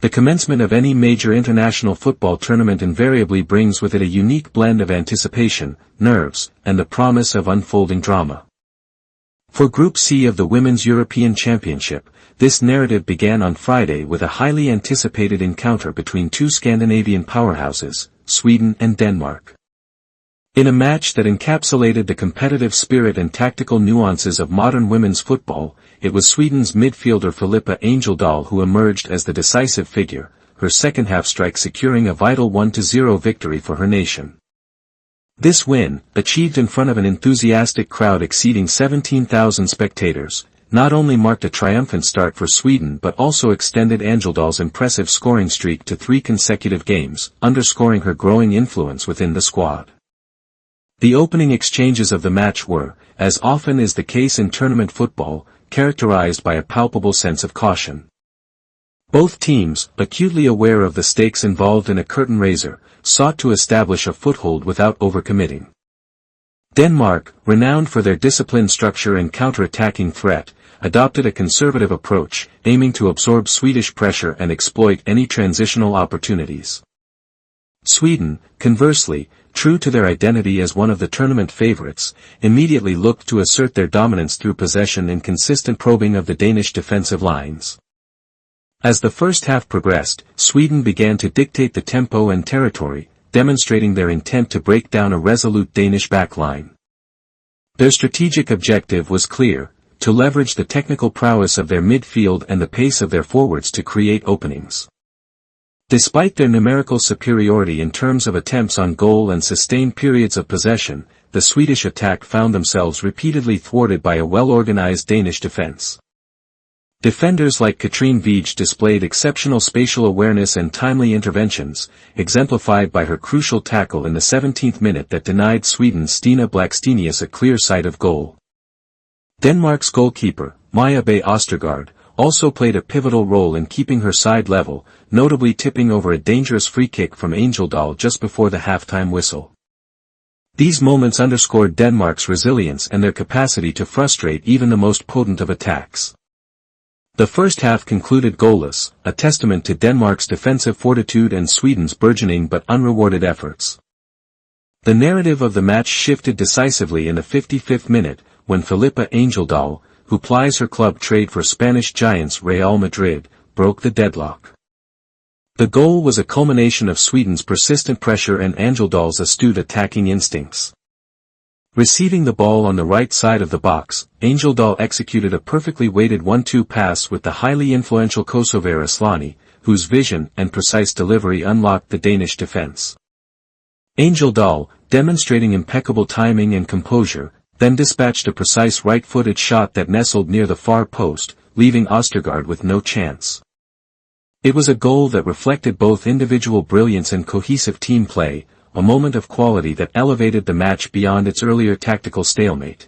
The commencement of any major international football tournament invariably brings with it a unique blend of anticipation, nerves, and the promise of unfolding drama. For Group C of the Women's European Championship, this narrative began on Friday with a highly anticipated encounter between two Scandinavian powerhouses, Sweden and Denmark. In a match that encapsulated the competitive spirit and tactical nuances of modern women's football, it was Sweden's midfielder Filippa Angeldahl who emerged as the decisive figure, her second-half strike securing a vital 1-0 victory for her nation. This win, achieved in front of an enthusiastic crowd exceeding 17,000 spectators, not only marked a triumphant start for Sweden but also extended Angeldahl's impressive scoring streak to 3 consecutive games, underscoring her growing influence within the squad. The opening exchanges of the match were, as often is the case in tournament football, characterized by a palpable sense of caution. Both teams, acutely aware of the stakes involved in a curtain raiser, sought to establish a foothold without overcommitting. Denmark, renowned for their disciplined structure and counter-attacking threat, adopted a conservative approach, aiming to absorb Swedish pressure and exploit any transitional opportunities. Sweden, conversely, true to their identity as one of the tournament favorites, immediately looked to assert their dominance through possession and consistent probing of the Danish defensive lines. As the first half progressed, Sweden began to dictate the tempo and territory, demonstrating their intent to break down a resolute Danish backline. Their strategic objective was clear: to leverage the technical prowess of their midfield and the pace of their forwards to create openings. Despite their numerical superiority in terms of attempts on goal and sustained periods of possession, the Swedish attack found themselves repeatedly thwarted by a well-organized Danish defense. Defenders like Katrine Vij displayed exceptional spatial awareness and timely interventions, exemplified by her crucial tackle in the 17th minute that denied Sweden's Stina Blackstenius a clear sight of goal. Denmark's goalkeeper, Maja B. Ostergaard, also played a pivotal role in keeping her side level, notably tipping over a dangerous free kick from Angeldahl just before the halftime whistle. These moments underscored Denmark's resilience and their capacity to frustrate even the most potent of attacks. The first half concluded goalless, a testament to Denmark's defensive fortitude and Sweden's burgeoning but unrewarded efforts. The narrative of the match shifted decisively in the 55th minute, when Filippa Angeldahl, who plies her club trade for Spanish giants Real Madrid, broke the deadlock. The goal was a culmination of Sweden's persistent pressure and Angeldahl's astute attacking instincts. Receiving the ball on the right side of the box, Angeldahl executed a perfectly weighted 1-2 pass with the highly influential Kosovar Aslani, whose vision and precise delivery unlocked the Danish defense. Angeldahl, demonstrating impeccable timing and composure, then dispatched a precise right-footed shot that nestled near the far post, leaving Ostergaard with no chance. It was a goal that reflected both individual brilliance and cohesive team play, a moment of quality that elevated the match beyond its earlier tactical stalemate.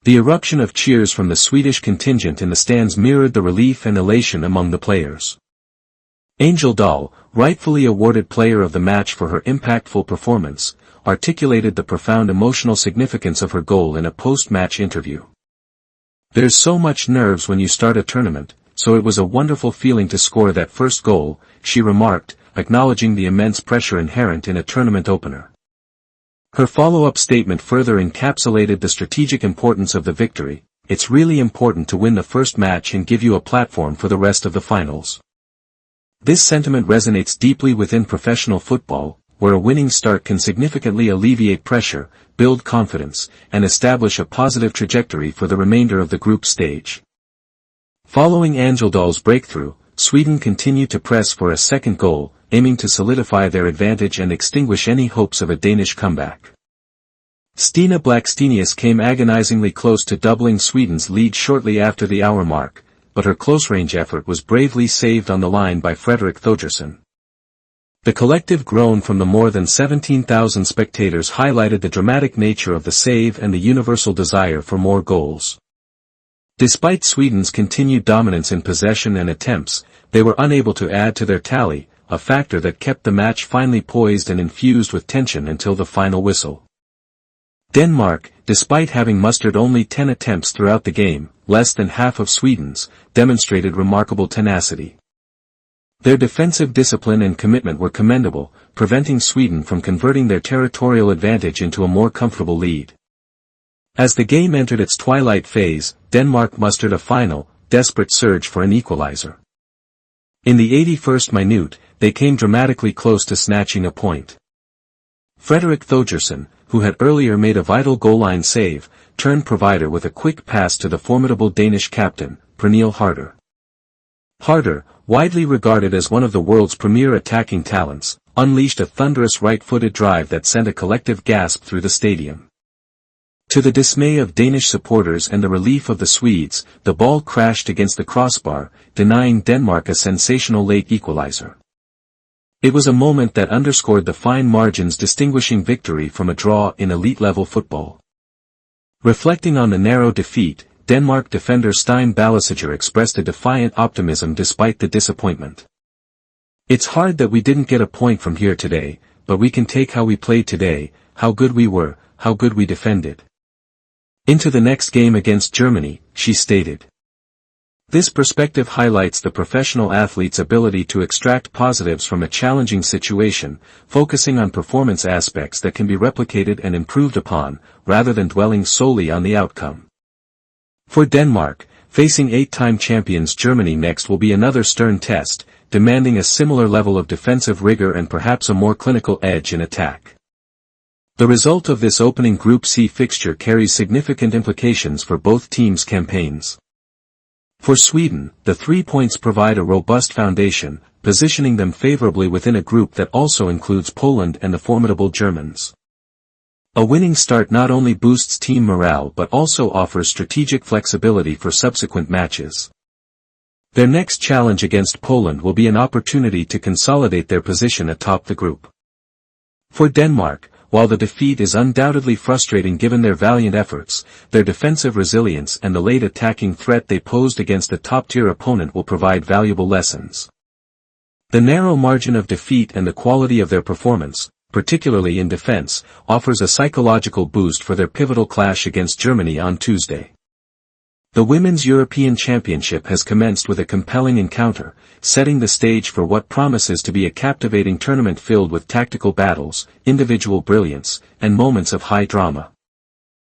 The eruption of cheers from the Swedish contingent in the stands mirrored the relief and elation among the players. Angeldahl, rightfully awarded player of the match for her impactful performance, articulated the profound emotional significance of her goal in a post-match interview. "There's so much nerves when you start a tournament, so it was a wonderful feeling to score that first goal," she remarked, acknowledging the immense pressure inherent in a tournament opener. Her follow-up statement further encapsulated the strategic importance of the victory: "It's really important to win the first match and give you a platform for the rest of the finals." This sentiment resonates deeply within professional football, where a winning start can significantly alleviate pressure, build confidence, and establish a positive trajectory for the remainder of the group stage. Following Angeldahl's breakthrough, Sweden continued to press for a second goal, aiming to solidify their advantage and extinguish any hopes of a Danish comeback. Stina Blackstenius came agonizingly close to doubling Sweden's lead shortly after the hour mark, but her close-range effort was bravely saved on the line by Fredrik Thogersson. The collective groan from the more than 17,000 spectators highlighted the dramatic nature of the save and the universal desire for more goals. Despite Sweden's continued dominance in possession and attempts, they were unable to add to their tally, a factor that kept the match finely poised and infused with tension until the final whistle. Denmark, despite having mustered only 10 attempts throughout the game, less than half of Sweden's, demonstrated remarkable tenacity. Their defensive discipline and commitment were commendable, preventing Sweden from converting their territorial advantage into a more comfortable lead. As the game entered its twilight phase, Denmark mustered a final, desperate surge for an equalizer. In the 81st minute, they came dramatically close to snatching a point. Frederik Thogersen, who had earlier made a vital goal-line save, turned provider with a quick pass to the formidable Danish captain, Pernille Harder. Harder, widely regarded as one of the world's premier attacking talents, unleashed a thunderous right-footed drive that sent a collective gasp through the stadium. To the dismay of Danish supporters and the relief of the Swedes, the ball crashed against the crossbar, denying Denmark a sensational late equalizer. It was a moment that underscored the fine margins distinguishing victory from a draw in elite-level football. Reflecting on the narrow defeat, Denmark defender Stein Ballesæter expressed a defiant optimism despite the disappointment. "It's hard that we didn't get a point from here today, but we can take how we played today, how good we were, how good we defended. Into the next game against Germany," she stated. This perspective highlights the professional athlete's ability to extract positives from a challenging situation, focusing on performance aspects that can be replicated and improved upon, rather than dwelling solely on the outcome. For Denmark, facing 8-time champions Germany next will be another stern test, demanding a similar level of defensive rigor and perhaps a more clinical edge in attack. The result of this opening Group C fixture carries significant implications for both teams' campaigns. For Sweden, the 3 points provide a robust foundation, positioning them favorably within a group that also includes Poland and the formidable Germans. A winning start not only boosts team morale but also offers strategic flexibility for subsequent matches. Their next challenge against Poland will be an opportunity to consolidate their position atop the group. For Denmark, while the defeat is undoubtedly frustrating given their valiant efforts, their defensive resilience and the late attacking threat they posed against a top-tier opponent will provide valuable lessons. The narrow margin of defeat and the quality of their performance, particularly in defense, offers a psychological boost for their pivotal clash against Germany on Tuesday. The Women's European Championship has commenced with a compelling encounter, setting the stage for what promises to be a captivating tournament filled with tactical battles, individual brilliance, and moments of high drama.